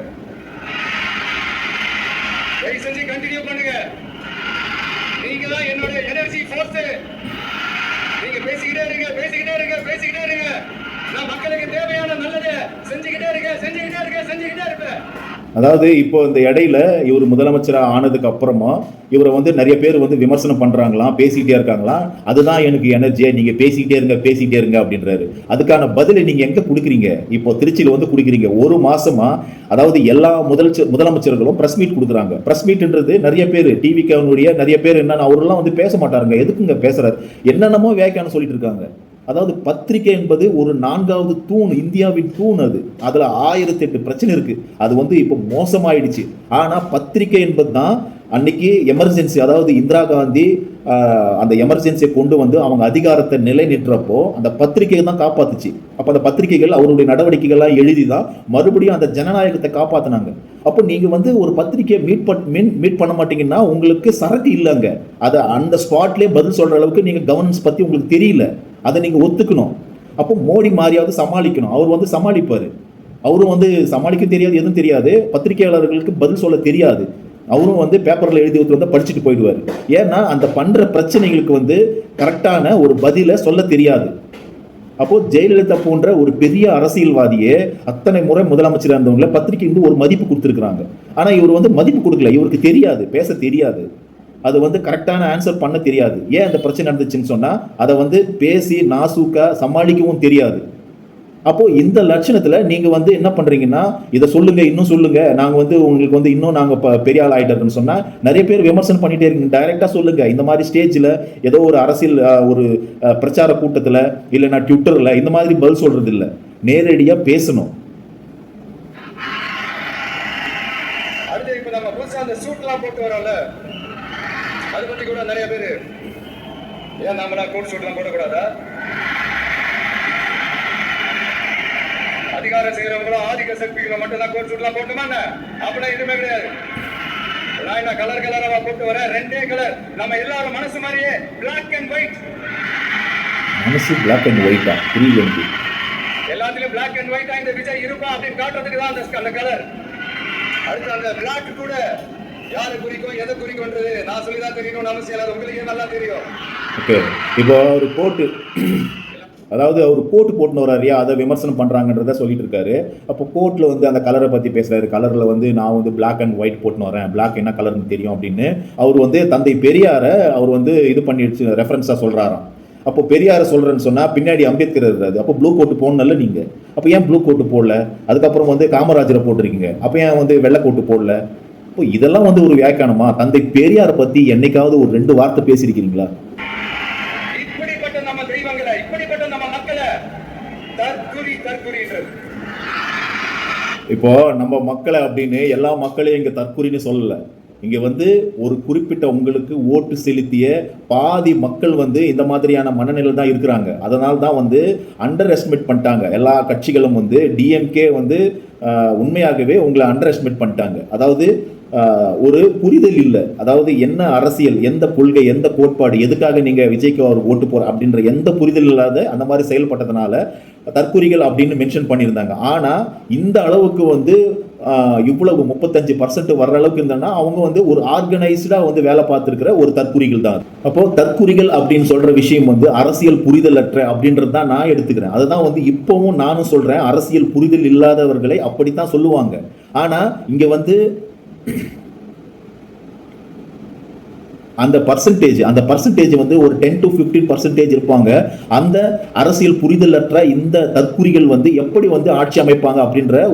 தயவு செஞ்சு கண்டினியூ பண்ணுங்க. நீங்க தான் என்னோட எனர்ஜி ஃபோர்ஸ். நீங்க பேசிக்கிட்டே இருங்க, பேசிக்கிட்டே இருங்க, பேசிக்கிட்டே இருங்க. நான் மக்களுக்கு தேவையான நல்லதை செஞ்சுக்கிட்டே இருப்பேன். அதாவது இப்போ இந்த இடையில இவர் முதலமைச்சராக ஆனதுக்கு அப்புறமா இவரை வந்து நிறைய பேர் வந்து விமர்சனம் பண்றாங்களாம், பேசிக்கிட்டே இருக்காங்களாம். அதுதான் எனக்கு எனர்ஜியை, நீங்க பேசிக்கிட்டே இருங்க அப்படின்றாரு. அதுக்கான பதிலை நீங்க எங்க கொடுக்குறீங்க? இப்போ திருச்சியில் வந்து கொடுக்குறீங்க. 1 மாசமா அதாவது எல்லா முதலமைச்சர்களும் பிரஸ் மீட் கொடுக்குறாங்க. பிரஸ் மீட்ன்றது நிறைய பேர் டிவிக்கானுடைய நிறைய பேர் என்னன்னா அவரெல்லாம் வந்து பேச மாட்டாருங்க. எதுக்குங்க பேசுறாரு? என்னென்னமோ வியாக்கியானம் சொல்லிட்டு இருக்காங்க. அதாவது பத்திரிகை என்பது ஒரு 4வது தூண், இந்தியாவின் தூண். அதுல 1008 பிரச்சனை இருக்கு. அது வந்து இப்போ மோசமாயிடுச்சு. ஆனா பத்திரிகை என்பது தான் அன்னைக்கு எமர்ஜென்சி, அதாவது இந்திரா காந்தி அந்த எமர்ஜென்சியை கொண்டு வந்து அவங்க அதிகாரத்தை நிலைநிற்றப்போ அந்த பத்திரிகைகள் தான் காப்பாத்துச்சு. அப்போ அந்த பத்திரிகைகள் அவருடைய நடவடிக்கைகள்லாம் எழுதி தான் மறுபடியும் அந்த ஜனநாயகத்தை காப்பாற்றினாங்க. அப்போ நீங்கள் வந்து ஒரு பத்திரிகையை மீட் பண்ண மாட்டீங்கன்னா உங்களுக்கு சரக்கு இல்லைங்க. அதை அந்த ஸ்பாட்லேயே பதில் சொல்கிற அளவுக்கு நீங்கள் கவர்னன்ஸ் பற்றி உங்களுக்கு தெரியல. அதை நீங்கள் ஒத்துக்கணும். அப்போ மோடி மாதிரியாவது சமாளிக்கணும். அவர் வந்து சமாளிப்பார். அவரும் வந்து சமாளிக்க தெரியாது, எதுவும் தெரியாது. பத்திரிகையாளர்களுக்கு பதில் சொல்ல தெரியாது. அவரும் வந்து பேப்பரில் எழுதி வந்து படிச்சுட்டு போயிடுவார். ஏன்னா அந்த பண்ணுற பிரச்சனைகளுக்கு வந்து கரெக்டான ஒரு பதிலை சொல்ல தெரியாது. அப்போது ஜெயலலிதா போன்ற ஒரு பெரிய அரசியல்வாதியே அத்தனை முறை முதலமைச்சராக இருந்தவங்கள பத்திரிகை வந்து ஒரு மதிப்பு கொடுத்துருக்குறாங்க. ஆனால் இவர் வந்து மதிப்பு கொடுக்கல. இவருக்கு தெரியாது, பேச தெரியாது. அது வந்து கரெக்டான ஆன்சர் பண்ண தெரியாது. ஏன் அந்த பிரச்சனை நடந்துச்சுன்னு சொன்னால் அதை வந்து பேசி நாசூக்கா சமாளிக்கவும் தெரியாது. அப்போ இந்த லட்சணத்துல நீங்க வந்து என்ன பண்றீங்கன்னா, இதை சொல்லுங்க, இன்னும் சொல்லுங்க, நாங்க வந்து உங்களுக்கு வந்து இன்னும் நாங்க பெரிய ஆள் ஆயிட்டோம்னு சொன்னா நிறைய பேர் விமர்சனம் பண்ணிட்டே இருக்கீங்க. டைரக்டா சொல்லுங்க. இந்த மாதிரி ஸ்டேஜ்ல ஏதோ ஒரு அரசியல் ஒரு பிரச்சார கூட்டத்துல இல்லைன்னா ட்விட்டர்ல இந்த மாதிரி பதில் சொல்றது இல்ல, நேரடியா பேசணும். அடுத்து இப்ப நம்ம புதுசா அந்த சூட்லாம் போட்டு வரோம்ல, அது பத்தி கூட நிறைய பேரு ஏன் நம்மளா கோட் சூட்லாம் போடக்கூடாதா? அதிகாரம் செய்யறவங்களும் ஆதிக்க சக்திகளை மட்டும் தான் கோட் சூட்லாம் போட்டுமா? அப்படின்னா எதுவுமே கிடையாது. நான் என்ன கலர் கலரா போட்டு வரேன், ரெண்டே கலர், நம்ம எல்லாரும் மனசு மாதிரியே பிளாக் அண்ட் ஒயிட். மனசு பிளாக் அண்ட் ஒயிட்டா? புரியல எனக்கு. எல்லாத்துலயும் பிளாக் அண்ட் ஒயிட்டா இந்த விஜய் இருப்பா அப்படின்னு காட்டுறதுக்கு தான் அந்த கலர். அடுத்து அந்த பிளாக் கூட யாரு குறிக்கும் எதை குறிக்கும்ன்றது நான் சொல்லிதான் தெரியணும்னு அவசியம் இல்லை, உங்களுக்கே நல்லா தெரியும். ஓகே, இப்போ ஒரு கோட்டு, அதாவது அவர் கோட்டு போட்டுன்னு வராரியா, அதை விமர்சனம் பண்ணுறாங்கன்றத சொல்லிட்டு இருக்காரு. அப்போ கோட்டில் வந்து அந்த கலரை பற்றி பேசுகிறாரு. கலரில் வந்து நான் வந்து பிளாக் அண்ட் ஒயிட் போட்டுன்னு வரேன், பிளாக் என்ன கலர்னு தெரியும் அப்படின்னு அவர் வந்து தந்தை பெரியாரை அவர் வந்து இது பண்ணி ரெஃபரன்ஸாக சொல்கிறாராம். அப்போ பெரியாரை சொல்கிறேன்னு சொன்னால் பின்னாடி அம்பேத்கர் இருக்காது. அப்போ ப்ளூ கோட்டு போடணும்ல நீங்கள், அப்போ ஏன் ப்ளூ கோட்டு போடல? அதுக்கப்புறம் வந்து காமராஜரை போட்டிருக்கீங்க, அப்போ ஏன் வந்து வெள்ளை கோட்டு போடல? இப்போ இதெல்லாம் வந்து ஒரு வியாக்கியானமா? தந்தை பெரியாரை பற்றி என்னைக்காவது ஒரு 2 வார்த்தை பேசியிருக்கிறீங்களா? இப்படிப்பட்ட நம்ம தெய்வங்களை, இப்படிப்பட்ட நம்ம மக்களை தற்குறின்றது. இப்போ நம்ம மக்களை அப்படின்னு எல்லா மக்களையும் இங்க தற்குறின்னு சொல்லல. இங்க வந்து ஒரு குறிப்பிட்ட உங்களுக்கு ஓட்டு செலுத்திய பாதி மக்கள் வந்து இந்த மாதிரியான மனநிலை தான் இருக்கிறாங்க. அதனால தான் வந்து அண்டர் எஸ்டிமேட் பண்ணிட்டாங்க. எல்லா கட்சிகளும் வந்து டிஎம்கே வந்து உண்மையாகவே உங்களை அண்டர் எஸ்டிமேட் பண்ணிட்டாங்க. அதாவது ஒரு புரிதல் இல்லை. அதாவது என்ன அரசியல், எந்த கொள்கை, எந்த கோட்பாடு, எதுக்காக நீங்க விஜய்க்கு அவர் ஓட்டு போற அப்படின்ற எந்த புரிதல் இல்லாத அந்த மாதிரி செயல்பட்டதுனால தற்குறிகள் அப்படின்னு மென்ஷன் பண்ணியிருந்தாங்க. ஆனா இந்த அளவுக்கு வந்து இவ்வளவு 35% வர்ற அளவுக்கு இருந்தாங்கன்னா அவங்க வந்து ஒரு ஆர்கனைஸ்டா வந்து வேலை பார்த்துருக்கிற ஒரு தற்குறிகள் தான். அப்போ தற்குறிகள் அப்படின்னு சொல்ற விஷயம் வந்து அரசியல் புரிதல் அற்ற அப்படின்றது தான் நான் எடுத்துக்கிறேன். அதுதான் வந்து இப்பவும் நானும் சொல்றேன், அரசியல் புரிதல் இல்லாதவர்களை அப்படித்தான் சொல்லுவாங்க. ஆனா இங்க வந்து அந்த பர்சன்டேஜ் வந்து ஒரு 10 to 15% இருப்பாங்க. அந்த அரசியல் புரிதலற்ற இந்த தற்குறிகள் வந்து எப்படி வந்து ஆட்சி அமைப்பாங்க அப்படின்ற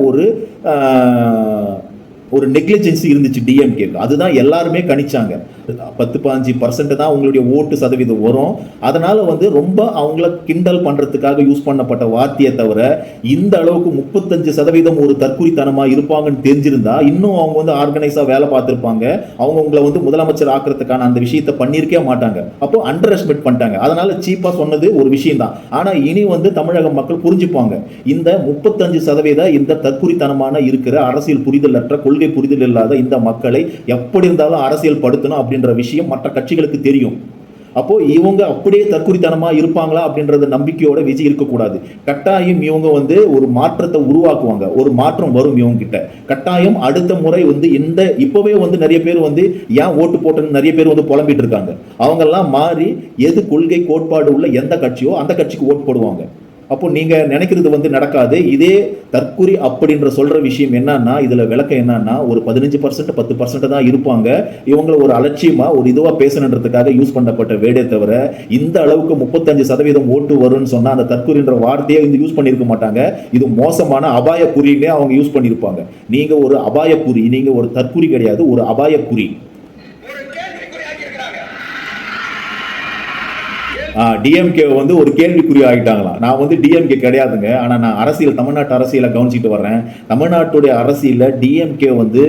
ஒரு நெக்லிஜென்சி இருந்துச்சு டிஎம்கேக்கு. அதுதான் எல்லாருமே கணிச்சாங்க. 10-15% தான் உங்களுடைய ஓட்டு சதவீதம் வரும். அதனால வந்து ரொம்ப அவங்கள கிண்டல் பண்றதுக்காக யூஸ் பண்ணப்பட்ட வார்த்தையை தவிர இந்த அளவுக்கு 35% ஒரு தற்குறித்தனமா இருப்பாங்கன்னு தெரிஞ்சிருந்தா இன்னும் அவங்க வந்து ஆர்கனைஸா வேலை பார்த்திருப்பாங்க. அவங்க உங்களை வந்து முதலமைச்சர் ஆக்குறதுக்கான அந்த விஷயத்தை பண்ணியிருக்கே மாட்டாங்க. அப்போ அண்டர் எஸ்டிமேட் பண்ணிட்டாங்க. அதனால சீப்பா சொன்னது ஒரு விஷயம் தான். ஆனா இனி வந்து தமிழக மக்கள் புரிஞ்சுப்பாங்க, இந்த 35% இந்த தற்குறித்தனமான இருக்கிற அரசியல் புரிதல் அற்ற கொள்கை புரிதல் இல்லாத இந்த மக்களை எப்படி இருந்தாலும் அரசியல் படுத்தணும் அப்படின்ற விஷயம் மற்ற கட்சிகளுக்கு தெரியும். அப்போ இவங்க அப்படியே தற்குறித்தனமா இருப்பாங்களா அப்படின்றத நம்பிக்கையோட விஜய் இருக்கக்கூடாது. கட்டாயம் இவங்க வந்து ஒரு மாற்றத்தை உருவாக்குவாங்க, ஒரு மாற்றம் வரும் இவங்க கிட்ட கட்டாயம். அடுத்த முறை வந்து இப்பவே வந்து நிறைய பேர் வந்து ஏன் ஓட்டு போட்டன்னு நிறைய பேர் வந்து புலம்பிட்டு இருக்காங்க. அவங்க எல்லாம் மாறி எது கொள்கை கோட்பாடு உள்ள எந்த கட்சியோ அந்த கட்சிக்கு ஓட்டு போடுவாங்க. அப்போ நீங்க நினைக்கிறது வந்து நடக்காது. இதே தற்குறி அப்படின்ற சொல்ற விஷயம் என்னன்னா, இதுல விளக்கம் என்னன்னா, ஒரு 15% 10% தான் இருப்பாங்க. இவங்களை ஒரு அலட்சியமா ஒரு இதுவா பேசணுன்றதுக்காக யூஸ் பண்ணப்பட்ட வேடே தவிர இந்த அளவுக்கு 35% ஓட்டு வரும்னு சொன்னா அந்த தற்குறின்ற வார்த்தையை வந்து யூஸ் பண்ணிருக்க மாட்டாங்க. இது மோசமான அபாய குறின்னே அவங்க யூஸ் பண்ணிருப்பாங்க. நீங்க ஒரு அபாய குறி, நீங்க ஒரு தற்குறி கிடையாது, ஒரு அபாய குறி. டிஎம்கே வந்து ஒரு கேள்விக்குறி ஆகிட்டாங்களாம். நான் வந்து டிஎம்கே கிடையாதுங்க. ஆனால் நான் தமிழ்நாட்டு அரசியலை கவனிச்சுட்டு வர்றேன். தமிழ்நாட்டுடைய அரசியலில் டிஎம்கே வந்து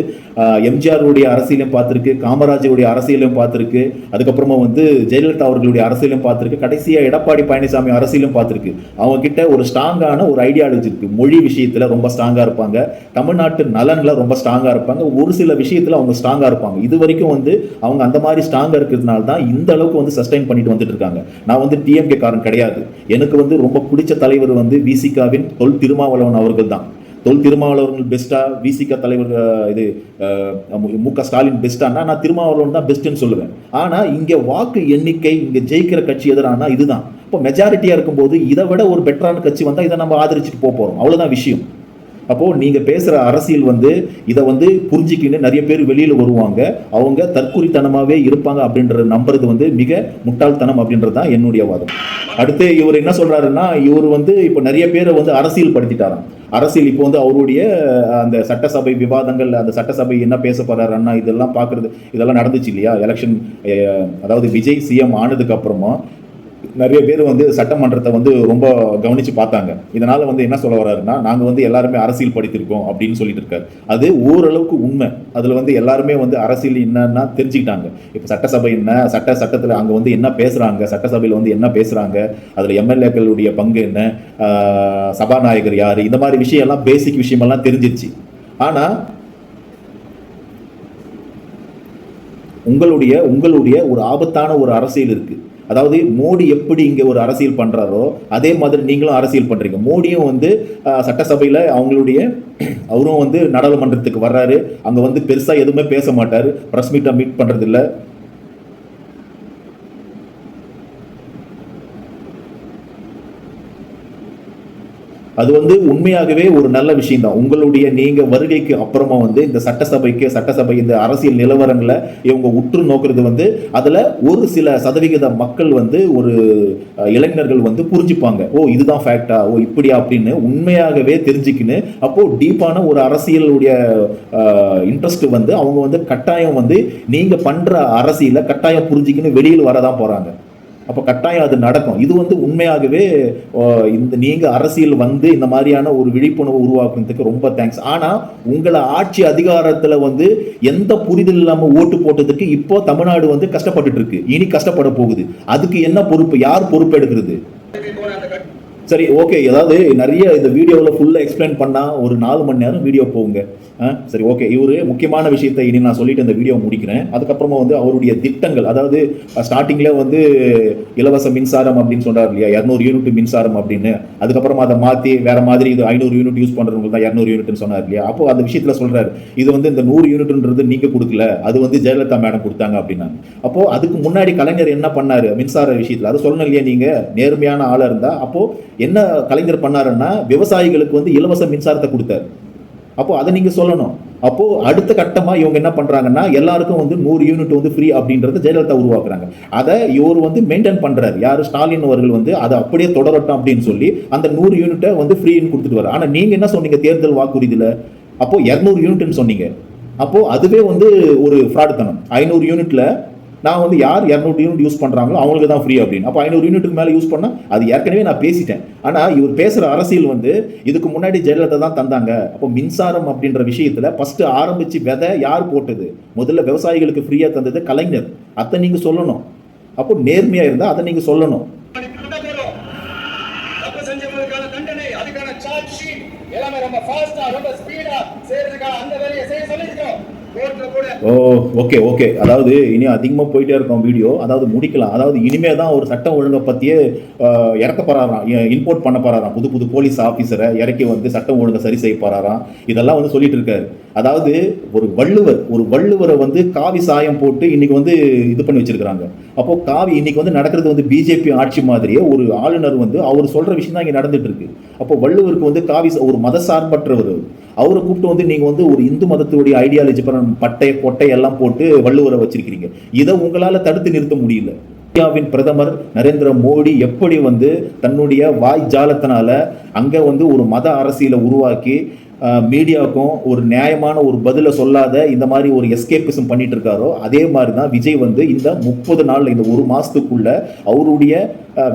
எம்ஜிஆருடைய அரசியலையும் பார்த்துருக்கு, காமராஜருடைய அரசியலையும் பார்த்துருக்கு, அதுக்கப்புறமா வந்து ஜெயலலிதா அவர்களுடைய அரசியலையும் பார்த்துருக்கு, கடைசியாக எடப்பாடி பழனிசாமி அரசியலும் பார்த்துருக்கு. அவங்க கிட்ட ஒரு ஸ்ட்ராங்கான ஒரு ஐடியாலஜி இருக்கு. மொழி விஷயத்தில் ரொம்ப ஸ்ட்ராங்காக இருப்பாங்க, தமிழ்நாட்டு நலன்ல ரொம்ப ஸ்ட்ராங்காக இருப்பாங்க, ஒரு சில விஷயத்தில் அவங்க ஸ்ட்ராங்காக இருப்பாங்க. இது வரைக்கும் வந்து அவங்க அந்த மாதிரி ஸ்ட்ராங்காக இருக்கிறதுனால தான் இந்த அளவுக்கு வந்து சஸ்டைன் பண்ணிட்டு வந்துட்டு இருக்காங்க. நான் வந்து டிஎம்கே காரன் கிடையாது. எனக்கு வந்து ரொம்ப பிடிச்ச தலைவர் வந்து விசிகாவின் தொல் திருமாவளவன் அவர்கள் தான். தொல் திருமாவளவர்கள் பெஸ்டா, விசிக தலைவர் இது மு.க. ஸ்டாலின் பெஸ்டானா நான் திருமாவளவன் தான் பெஸ்ட்னு சொல்லுவேன். ஆனா இங்க வாக்கு எண்ணிக்கை, இங்க ஜெயிக்கிற கட்சி எதிரானா இதுதான். இப்போ மெஜாரிட்டியா இருக்கும்போது இதை விட ஒரு பெட்டரான கட்சி வந்தா இதை நம்ம ஆதரிச்சுட்டு போறோம், அவ்வளவுதான் விஷயம். அப்போது நீங்கள் பேசுகிற அரசியல் வந்து இதை வந்து புரிஞ்சிக்கின்னு நிறைய பேர் வெளியில் வருவாங்க, அவங்க தற்குறித்தனமாகவே இருப்பாங்க அப்படின்ற நம்புறது வந்து மிக முட்டாள்தனம் அப்படின்றது தான் என்னுடைய வாதம். அடுத்து இவர் என்ன சொல்கிறாருன்னா, இவர் வந்து இப்போ நிறைய பேரை வந்து அரசியல் படுத்திட்டாராம். அரசியல் இப்போ வந்து அவருடைய அந்த சட்டசபை விவாதங்கள், அந்த சட்டசபை என்ன பேச போறாருன்னா இதெல்லாம் பார்க்குறது, இதெல்லாம் நடந்துச்சு இல்லையா எலெக்ஷன், அதாவது விஜய் சிஎம் ஆனதுக்கு அப்புறமா நிறைய பேர் வந்து சட்டமன்றத்தை வந்து ரொம்ப கவனித்து பார்த்தாங்க. இதனால் வந்து என்ன சொல்ல வர்றாருன்னா, நாங்கள் வந்து எல்லாருமே அரசியல் படித்திருக்கோம் அப்படின்னு சொல்லிட்டு இருக்காரு. அது ஓரளவுக்கு உண்மை. அதில் வந்து எல்லாருமே வந்து அரசியல் என்னன்னா தெரிஞ்சுக்கிட்டாங்க. இப்போ சட்டசபை என்ன, சட்டத்தில் அங்கே வந்து என்ன பேசுகிறாங்க, சட்டசபையில் வந்து என்ன பேசுகிறாங்க, அதில் எம்எல்ஏக்களுடைய பங்கு என்ன, சபாநாயகர் யார், இந்த மாதிரி விஷயம்லாம் பேசிக் விஷயமெல்லாம் தெரிஞ்சிருச்சு. ஆனால் உங்களுடைய ஒரு ஆபத்தான ஒரு அரசியல் இருக்குது. அதாவது மோடி எப்படி இங்கே ஒரு அரசியல் பண்ணுறாரோ அதே மாதிரி நீங்களும் அரசியல் பண்ணுறீங்க. மோடியும் வந்து சட்டசபையில் அவரும் வந்து நாடாளுமன்றத்துக்கு வர்றாரு, அங்கே வந்து பெருசாக எதுவுமே பேச மாட்டார், ப்ரெஸ் மீட் பண்ணுறதில்ல. அது வந்து உண்மையாகவே ஒரு நல்ல விஷயம் தான். நீங்க வருகைக்கு அப்புறமா வந்து இந்த சட்டசபை இந்த அரசியல் நிலவரங்களை இவங்க உற்று நோக்குறது வந்து அதுல ஒரு சில சதவிகித மக்கள் வந்து ஒரு இளைஞர்கள் வந்து புரிஞ்சுப்பாங்க. ஓ இதுதான் ஃபேக்டா, ஓ இப்படியா அப்படின்னு உண்மையாகவே தெரிஞ்சுக்கின்னு அப்போ டீப்பான ஒரு அரசியலுடைய இன்ட்ரெஸ்ட் வந்து அவங்க வந்து கட்டாயம் வந்து நீங்க பண்ற அரசியலை கட்டாயம் புரிஞ்சுக்கின்னு வெளியில் வரதான் போறாங்க. அப்போ கட்டாயம் அது நடக்கும். இது வந்து உண்மையாகவே நீங்கள் அரசியல் வந்து இந்த மாதிரியான ஒரு விழிப்புணர்வு உருவாக்குறதுக்கு ரொம்ப தேங்க்ஸ். ஆனால் உங்களை ஆட்சி அதிகாரத்தில் வந்து எந்த புரிதல் இல்லாமல் ஓட்டு போட்டதுக்கு இப்போ தமிழ்நாடு வந்து கஷ்டப்பட்டுட்டு இருக்கு, இனி கஷ்டப்பட போகுது. அதுக்கு என்ன பொறுப்பு, யார் பொறுப்பு எடுக்கிறது? சரி ஓகே, ஏதாவது நிறைய இந்த வீடியோவில் ஃபுல்லாக எக்ஸ்பிளைன் பண்ணால் ஒரு 4 மணி நேரம் வீடியோ போகுங்க. சரி ஓகே, இவர் முக்கியமான விஷயத்தை இனி நான் சொல்லிட்டு இந்த வீடியோ முடிக்கிறேன். அதுக்கப்புறமா வந்து அவருடைய திட்டங்கள், அதாவது ஸ்டார்டிங்கில் வந்து இலவச மின்சாரம் அப்படின்னு சொன்னார் இல்லையா, 200 யூனிட் மின்சாரம் அப்படின்னு. அதுக்கப்புறமா அதை மாற்றி வேற மாதிரி இது 500 யூனிட் யூஸ் பண்ணுறவங்களுக்கு தான் 200 யூனிட்னு சொன்னார் இல்லையா. அப்போ அந்த விஷயத்தில் சொல்கிறார், இது வந்து இந்த 100 யூனிட்ன்றது நீங்கள் கொடுக்கல, அது வந்து ஜெயலலிதா மேடம் கொடுத்தாங்க அப்படின்னா. அப்போது அதுக்கு முன்னாடி கலைஞர் என்ன பண்ணார் மின்சார விஷயத்தில், அது சொல்லணும் இல்லையா. நீங்கள் நேர்மையான ஆளாக இருந்தால் அப்போது என்ன கலைஞர் பண்ணாருன்னா விவசாயிகளுக்கு வந்து இலவச மின்சாரத்தை கொடுத்தாரு. அப்போ அதை நீங்க சொல்லணும். அப்போ அடுத்த கட்டமா இவங்க என்ன பண்றாங்கன்னா எல்லாருக்கும் வந்து 100 யூனிட் வந்து ஃப்ரீ அப்படின்றத ஜெயலலிதா உருவாக்குறாங்க. அதை இவர் வந்து மெயின்டைன் பண்றாரு. யாரு, ஸ்டாலின் அவர்கள் வந்து அதை அப்படியே தொடரட்டும் அப்படின்னு சொல்லி அந்த 100 யூனிட்டை வந்து ஃப்ரீன்னு கொடுத்துட்டு வர. ஆனா நீங்க என்ன சொன்னீங்க தேர்தல் வாக்குறுதியில, அப்போ 200 யூனிட்னு சொன்னீங்க. அப்போ அதுவே வந்து ஒரு ஃப்ராட் தனம். 500 யூனிட்ல நான் வந்து யார் 200 யூனிட் யூஸ் பண்ணுறாங்களோ அவங்களுக்கு தான் ஃப்ரீ அப்படின்னு. அப்போ 500 யூனிட்டுக்கு மேலே யூஸ் பண்ணால் அது ஏற்கனவே நான் பேசிட்டேன். ஆனால் இவர் பேசுகிற அரசியல் வந்து இதுக்கு முன்னாடி ஜெயலலிதா தான் தந்தாங்க. அப்போ மின்சாரம் அப்படின்ற விஷயத்தில் ஃபஸ்ட்டு ஆரம்பித்து விதை யார் போட்டது, முதல்ல விவசாயிகளுக்கு ஃப்ரீயாக தந்தது கலைஞர். அதை நீங்கள் சொல்லணும். அப்போ நேர்மையாக இருந்தால் அதை நீங்கள் சொல்லணும். எல்லாமே ரொம்ப ஃபாஸ்டா ரொம்ப ஸ்பீடா செய்யறதுக்காக அந்த வேலையை செய்ய சொல்லிருக்கோம். ஓகே, அதாவது இனி அதிகமாக போயிட்டே இருக்கோம் வீடியோ, அதாவது முடிக்கலாம். அதாவது இனிமே தான் ஒரு சட்டம் ஒழுங்கை பற்றியே இறக்க போறாராம், இம்போர்ட் பண்ண போறாராம். புது போலீஸ் ஆஃபீஸரை இறக்கி வந்து சட்டம் ஒழுங்கை சரி செய்ய போறாராம். இதெல்லாம் வந்து சொல்லிட்டு இருக்காரு. அதாவது ஒரு வள்ளுவரை வந்து காவி சாயம் போட்டு இன்னைக்கு வந்து இது பண்ணி வச்சிருக்காங்க. அப்போ காவி இன்னைக்கு வந்து நடக்கிறது வந்து பிஜேபி ஆட்சி மாதிரியே ஒரு ஆளுநர் வந்து அவர் சொல்ற விஷயம் தான் இங்கே நடந்துட்டு இருக்கு. அப்போ வள்ளுவருக்கு வந்து காவி ஒரு மத சார்பற்றவர், அவரை கூப்பிட்டு வந்து நீங்க வந்து ஒரு இந்து மதத்துடைய ஐடியாலஜி பட்டை கொட்டை எல்லாம் போட்டு வள்ளுவரை வச்சிருக்கிறீங்க. இதை உங்களால தடுத்து நிறுத்த முடியல. இந்தியாவின் பிரதமர் நரேந்திர மோடி எப்படி வந்து தன்னுடைய வாய் ஜாலத்தினால அங்க வந்து ஒரு மத அரசியலை உருவாக்கி மீடியாவுக்கும் ஒரு நியாயமான ஒரு பதிலை சொல்லாத இந்த மாதிரி ஒரு எஸ்கேபிசம் பண்ணிட்டு இருக்காரோ, அதே மாதிரி தான் விஜய் வந்து இந்த 30 நாள் இந்த 1 மாசத்துக்குள்ள அவருடைய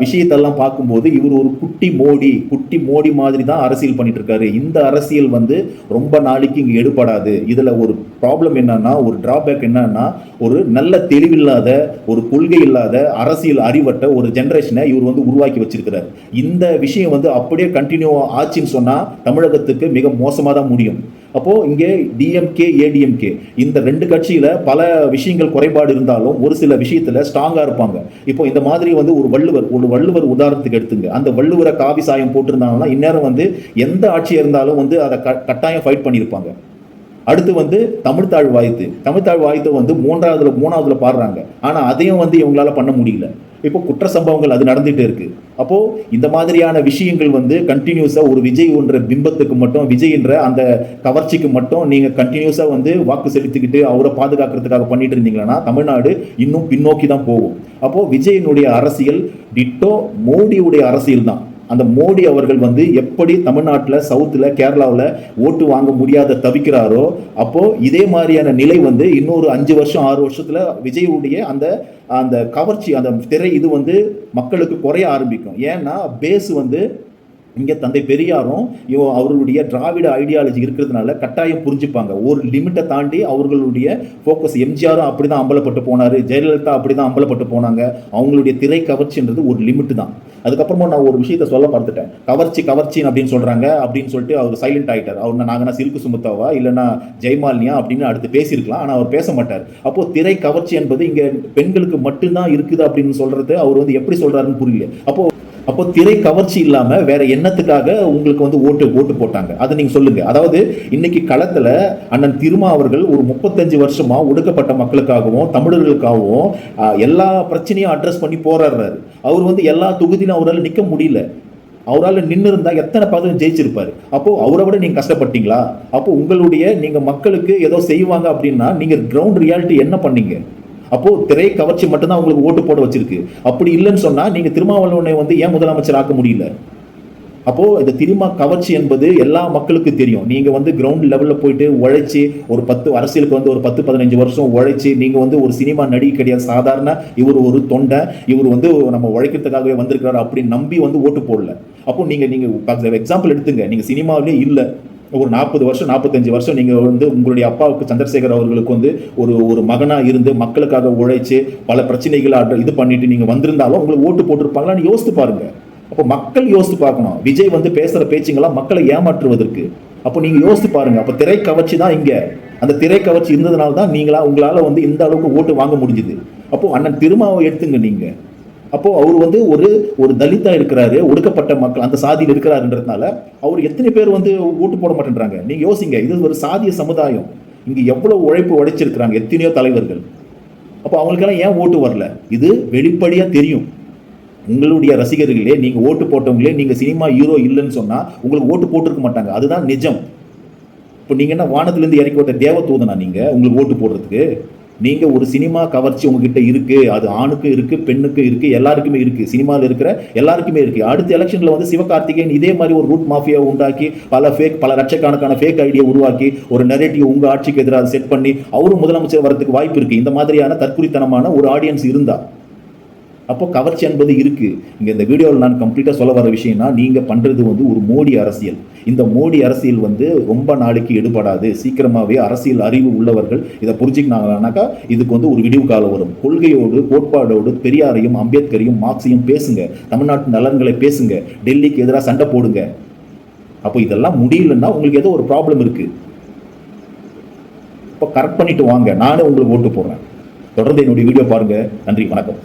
விஷயத்தெல்லாம் பார்க்கும்போது இவர் ஒரு குட்டி மோடி மாதிரி தான் அரசியல் பண்ணிட்டு இருக்காரு. இந்த அரசியல் வந்து ரொம்ப நாளைக்கு இங்கே எடுபடாது. இதுல ஒரு ப்ராப்ளம் என்னன்னா, ஒரு டிராபேக் என்னன்னா, ஒரு நல்ல தெளிவில்லாத, ஒரு கொள்கை இல்லாத, அரசியல் அறிவட்ட ஒரு ஜெனரேஷனை இவர் வந்து உருவாக்கி வச்சிருக்கிறார். இந்த விஷயம் வந்து அப்படியே கண்டினியூ ஆச்சுன்னு சொன்னா தமிழகத்துக்கு மிக மோசமாக தான் முடியும். அப்போ இங்கே டிஎம்கே ஏடிஎம்கே இந்த 2 கட்சியில பல விஷயங்கள் குறைபாடு இருந்தாலும் ஒரு சில விஷயத்துல ஸ்ட்ராங்கா இருப்பாங்க. இப்போ இந்த மாதிரி வந்து ஒரு வள்ளுவர் உதாரணத்துக்கு எடுத்துங்க. அந்த வள்ளுவரை காவி சாயம் போட்டிருந்தாங்கன்னா இந்நேரம் வந்து எந்த ஆட்சியா இருந்தாலும் வந்து அதை கட்டாயம் ஃபைட் பண்ணியிருப்பாங்க. அடுத்து வந்து தமிழ்த்தாழ் வாழ்த்து வந்து மூணாவதுல பாடுறாங்க. ஆனா அதையும் வந்து இவங்களால பண்ண முடியல. இப்போ குற்ற சம்பவங்கள் அது நடந்துட்டு இருக்கு. அப்போ இந்த மாதிரியான விஷயங்கள் வந்து கண்டினியூஸா ஒரு விஜய் என்ற பிம்பத்துக்கு மட்டும், விஜய் என்ற அந்த கவர்ச்சிக்கு மட்டும் நீங்க கண்டினியூஸா வந்து வாக்கு செலுத்திக்கிட்டு அவரை பாதுகாக்கிறதுக்காக பண்ணிட்டு இருந்தீங்கன்னா தமிழ்நாடு இன்னும் பின்னோக்கி தான் போகும். அப்போ விஜயனுடைய அரசியல் டிட்டோ மோடியுடைய அரசியல் தான். அந்த மோடி அவர்கள் வந்து எப்படி தமிழ்நாட்டில், சவுத்தில், கேரளாவில் ஓட்டு வாங்க முடியாத தவிக்கிறாரோ, அப்போ இதே மாதிரியான நிலை வந்து இன்னொரு 5 வருஷம் 6 வருஷத்துல விஜயுடைய அந்த அந்த கவர்ச்சி, அந்த திரை இது வந்து மக்களுக்கு குறைய ஆரம்பிக்கும். ஏன்னா பேஸ் வந்து இங்கே தந்தை பெரியாரும் அவர்களுடைய திராவிட ஐடியாலஜி இருக்கிறதுனால கட்டாயம் புரிஞ்சுப்பாங்க. ஒரு லிமிட்டை தாண்டி அவர்களுடைய ஃபோக்கஸ், எம்ஜிஆரும் அப்படி தான் அம்பலப்பட்டு போனார், ஜெயலலிதா அப்படி தான் அம்பலப்பட்டு போனாங்க. அவங்களுடைய திரை கவர்ச்சின்றது ஒரு லிமிட்டு தான். அதுக்கப்புறமா நான் ஒரு விஷயத்த சொல்ல பார்த்துட்டேன். கவர்ச்சி அப்படின்னு சொல்கிறாங்க அப்படின்னு சொல்லிட்டு அவர் சைலண்ட் ஆகிட்டார். அவர் நாங்கள் சில்கு சுமுத்தாவா இல்லைன்னா ஜெயமாலினியா அப்படின்னு அடுத்து பேசியிருக்கலாம். ஆனால் அவர் பேச மாட்டார். அப்போது திரை கவர்ச்சி என்பது இங்கே பெண்களுக்கு மட்டும்தான் இருக்குது அப்படின்னு சொல்கிறது அவர் வந்து எப்படி சொல்கிறாருன்னு புரியல. அப்போ திரை கவர்ச்சி இல்லாம வேற என்னத்துக்காக உங்களுக்கு வந்து ஓட்டு போட்டாங்க, அதை நீங்க சொல்லுங்க. அதாவது இன்னைக்கு களத்துல அண்ணன் திருமா அவர்கள் ஒரு 35 வருஷமா ஒடுக்கப்பட்ட மக்களுக்காகவும் தமிழர்களுக்காகவும் எல்லா பிரச்சனையும் அட்ரஸ் பண்ணி போராடுறாரு. அவர் வந்து எல்லா தொகுதியிலும் அவரால் நிக்க முடியல. அவரால் நின்று இருந்தா எத்தனை பதவி ஜெயிச்சிருப்பாரு. அப்போ அவரை விட நீங்க கஷ்டப்பட்டீங்களா? அப்போ உங்களுடைய நீங்க மக்களுக்கு ஏதோ செய்வாங்க அப்படின்னா நீங்க கிரவுண்ட் ரியாலிட்டி என்ன பண்ணீங்க? அப்போ திரை கவர்ச்சி மட்டும்தான் உங்களுக்கு ஓட்டு போட வச்சிருக்கு. அப்படி இல்லைன்னு சொன்னா நீங்க திருமாவளவனை வந்து ஏன் முதலமைச்சர் ஆக்க முடியல? அப்போ இந்த திரிமா கவர்ச்சி என்பது எல்லா மக்களுக்கும் தெரியும். நீங்க வந்து கிரவுண்ட் லெவல்ல போயிட்டு உழைச்சி ஒரு 10 அரசியலுக்கு வந்து ஒரு 10-15 வருஷம் உழைச்சி நீங்க வந்து ஒரு சினிமா நடிகை கிடையாது, சாதாரண இவர் ஒரு தொண்டை, இவர் வந்து நம்ம உழைக்கிறதுக்காகவே வந்திருக்கிறாரு அப்படின்னு நம்பி வந்து ஓட்டு போடல. அப்போ நீங்க எக்ஸாம்பிள் எடுத்துங்க. நீங்க சினிமாவிலே இல்லை, ஒரு 40 வருஷம் 45 வருஷம் நீங்கள் வந்து உங்களுடைய அப்பாவுக்கு சந்திரசேகர் அவர்களுக்கு வந்து ஒரு மகனாக இருந்து மக்களுக்காக உழைச்சி பல பிரச்சனைகளை இது பண்ணிட்டு நீங்கள் வந்திருந்தாலும் உங்களுக்கு ஓட்டு போட்டிருப்பாங்களான்னு யோசித்து பாருங்க. அப்போ மக்கள் யோசித்து பார்க்கணும். விஜய் வந்து பேசுகிற பேச்சுங்களாம் மக்களை ஏமாற்றுவதற்கு. அப்போ நீங்கள் யோசித்து பாருங்க. அப்போ திரை கவர்ச்சி தான் இங்கே. அந்த திரை கவர்ச்சி இருந்ததுனால தான் உங்களால் வந்து இந்த அளவுக்கு ஓட்டு வாங்க முடிஞ்சுது. அப்போ அண்ணன் திருமாவை எடுத்துங்க நீங்க. அப்போ அவர் வந்து ஒரு தலிதா இருக்கிறாரு, ஒடுக்கப்பட்ட மக்கள் அந்த சாதியில் இருக்கிறாருன்றதுனால அவர் எத்தனை பேர் வந்து ஓட்டு போட மாட்டேன்றாங்க. நீங்க யோசிங்க. இது ஒரு சாதிய சமுதாயம். இங்க எவ்வளவு உழைப்பு உழைச்சிருக்கிறாங்க எத்தனையோ தலைவர்கள். அப்போ அவங்களுக்கெல்லாம் ஏன் ஓட்டு வரல? இது வெளிப்படையா தெரியும். உங்களுடைய ரசிகர்களே, நீங்க ஓட்டு போட்டவங்களே நீங்க சினிமா ஹீரோ இல்லைன்னு சொன்னா உங்களுக்கு ஓட்டு போட்டிருக்க மாட்டாங்க. அதுதான் நிஜம். இப்போ நீங்க என்ன வானத்திலிருந்து இறக்கி விட்ட தேவதூதனா நீங்க உங்களுக்கு ஓட்டு போடுறதுக்கு? நீங்க ஒரு சினிமா கவர்ச்சி உங்ககிட்ட இருக்கு. அது ஆணுக்கு இருக்கு, பெண்ணுக்கு இருக்கு, எல்லாருக்குமே இருக்கு. சினிமாவில் இருக்கிற எல்லாருக்குமே இருக்கு. அடுத்த எலெக்ஷன்ல வந்து சிவகார்த்திகேயன் இதே மாதிரி ஒரு ரூட் மாஃபியா உண்டாக்கி பல லட்சக்கணக்கான ஃபேக் ஐடியா உருவாக்கி ஒரு நெரேட்டிவ் உங்க ஆட்சிக்கு எதிராக செட் பண்ணி அவரும் முதலமைச்சர் வரதுக்கு வாய்ப்பு இருக்கு. இந்த மாதிரியான தற்குறித்தனமான ஒரு ஆடியன்ஸ் இருந்தா அப்போ கவர்ச்சி என்பது இருக்கு. இங்க இந்த வீடியோவில் நான் கம்ப்ளீட்டா சொல்ல வர விஷயம்னா, நீங்க பண்றது வந்து ஒரு மோடி அரசியல். இந்த மோடி அரசியல் வந்து ரொம்ப நாளைக்கு எடுபடாது. சீக்கிரமாவே அரசியல் அறிவு உள்ளவர்கள் இதை புரிஞ்சுக்கினாங்கன்னாக்கா இதுக்கு வந்து ஒரு விடிவு காலம் வரும். கொள்கையோடு கோட்பாடோடு பெரியாரையும் அம்பேத்கரையும் மார்க்ஸையும் பேசுங்க. தமிழ்நாட்டு நலன்களை பேசுங்க. டெல்லிக்கு எதிராக சண்டை போடுங்க. அப்போ இதெல்லாம் முடியலன்னா உங்களுக்கு ஏதோ ஒரு ப்ராப்ளம் இருக்கு. இப்போ கரெக்ட் பண்ணிட்டு வாங்க. நானே உங்களுக்கு ஓட்டு போடுறேன். தொடர்ந்து என்னுடைய வீடியோ பாருங்க. நன்றி, வணக்கம்.